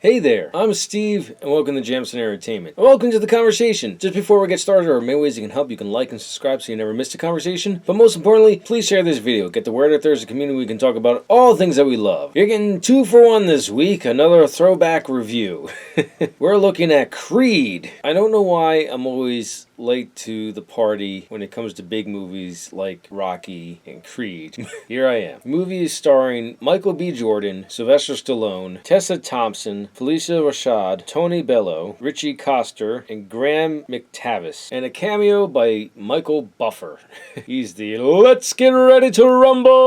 Hey there, I'm Steve, and welcome to Jamson Entertainment. And welcome to the conversation. Just before we get started, there are many ways you can help. You can like and subscribe so you never miss a conversation. But most importantly, please share this video. Get the word out there as a community. We can talk about all things that we love. You're getting 2 for 1 this week, another throwback review. We're looking at Creed. I don't know why I'm always late to the party when it comes to big movies like Rocky and Creed. Here I am. The movie is starring Michael B. Jordan, Sylvester Stallone, Tessa Thompson, Felicia Rashad, Tony Bello, Richie Coster, and Graham McTavish, and a cameo by Michael Buffer. He's the Let's Get Ready to Rumble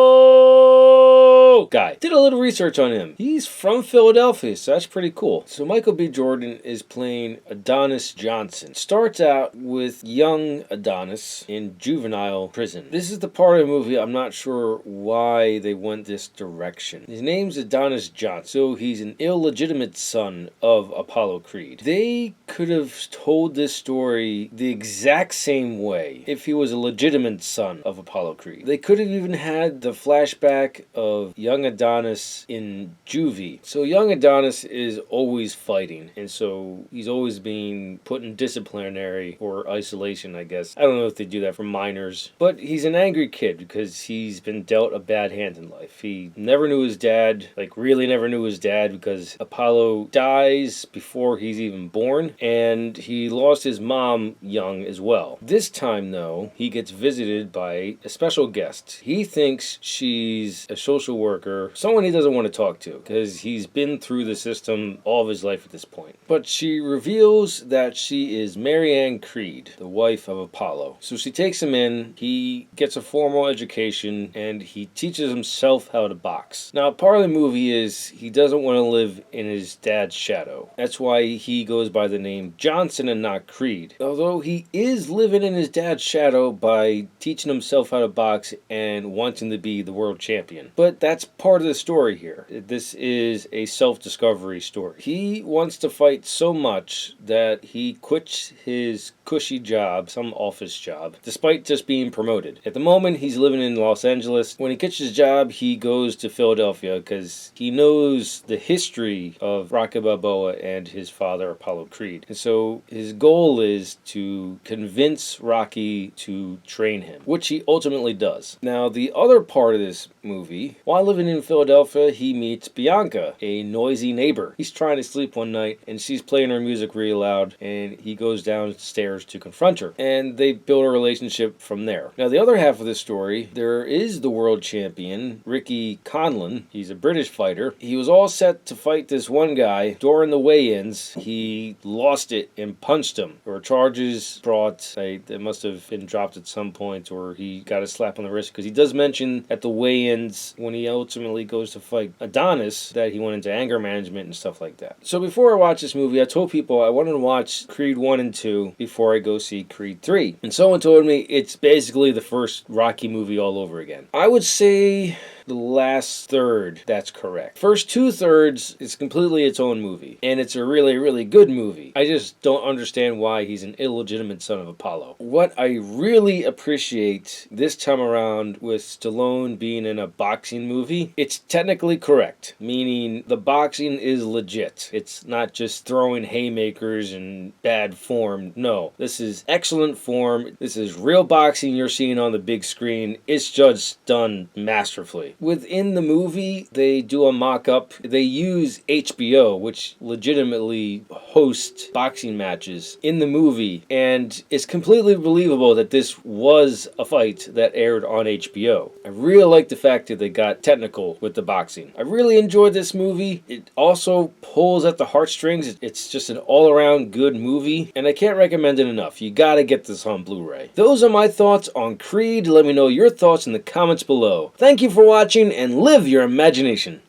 guy. Did a little research on him. He's from Philadelphia, so that's pretty cool. So Michael B. Jordan is playing Adonis Johnson. Starts out with young Adonis in juvenile prison. This is the part of the movie I'm not sure why they went this direction. His name's Adonis Johnson, so he's an illegitimate son of Apollo Creed. They could have told this story the exact same way if he was a legitimate son of Apollo Creed. They could have even had the flashback of young Adonis in juvie. So young Adonis is always fighting, and so he's always being put in disciplinary or isolation, I guess. I don't know if they do that for minors, but he's an angry kid because he's been dealt a bad hand in life. He never knew his dad, like really never knew his dad, because Apollo dies before he's even born, and he lost his mom young as well. This time, though, he gets visited by a special guest. He thinks she's a social worker, someone he doesn't want to talk to, because he's been through the system all of his life at this point. But she reveals that she is Marianne Creed, the wife of Apollo. So she takes him in, he gets a formal education, and he teaches himself how to box. Now, part of the movie is he doesn't want to live in his dad's shadow. That's why he goes by the name Johnson and not Creed. Although he is living in his dad's shadow by teaching himself how to box and wanting to be the world champion. But that's part of the story here. This is a self-discovery story. He wants to fight so much that he quits his cushy job, some office job, despite just being promoted. At the moment, he's living in Los Angeles. When he gets his job, he goes to Philadelphia because he knows the history of Rocky Balboa and his father, Apollo Creed. And so his goal is to convince Rocky to train him, which he ultimately does. Now, the other part of this movie, while living in Philadelphia, he meets Bianca, a noisy neighbor. He's trying to sleep one night, and she's playing her music really loud, and he goes downstairs to confront her, and they build a relationship from there. Now, the other half of this story, there is the world champion, Ricky Conlan. He's a British fighter. He was all set to fight this one guy. During the weigh-ins, he lost it and punched him. There were charges brought. They must have been dropped at some point, or he got a slap on the wrist, because he does mention at the weigh-ins, when he ultimately goes to fight Adonis, that he went into anger management and stuff like that. So before I watch this movie, I told people I wanted to watch Creed 1 and 2 before I go see Creed 3. And someone told me it's basically the first Rocky movie all over again. I would say the last third, that's correct. First 2/3 is completely its own movie, and it's a really, really good movie. I just don't understand why he's an illegitimate son of Apollo. What I really appreciate this time around with Stallone being in a boxing movie, it's technically correct, meaning the boxing is legit. It's not just throwing haymakers in bad form. No, this is excellent form. This is real boxing you're seeing on the big screen. It's just done masterfully. Within the movie, they do a mock-up. They use HBO, which legitimately hosts boxing matches in the movie, and it's completely believable that this was a fight that aired on HBO. I really like the fact that they got technical with the boxing. I really enjoyed this movie. It also pulls at the heartstrings. It's just an all-around good movie, and I can't recommend it enough. You gotta get this on Blu-ray. Those are my thoughts on Creed. Let me know your thoughts in the comments below. Thank you for watching, and live your imagination.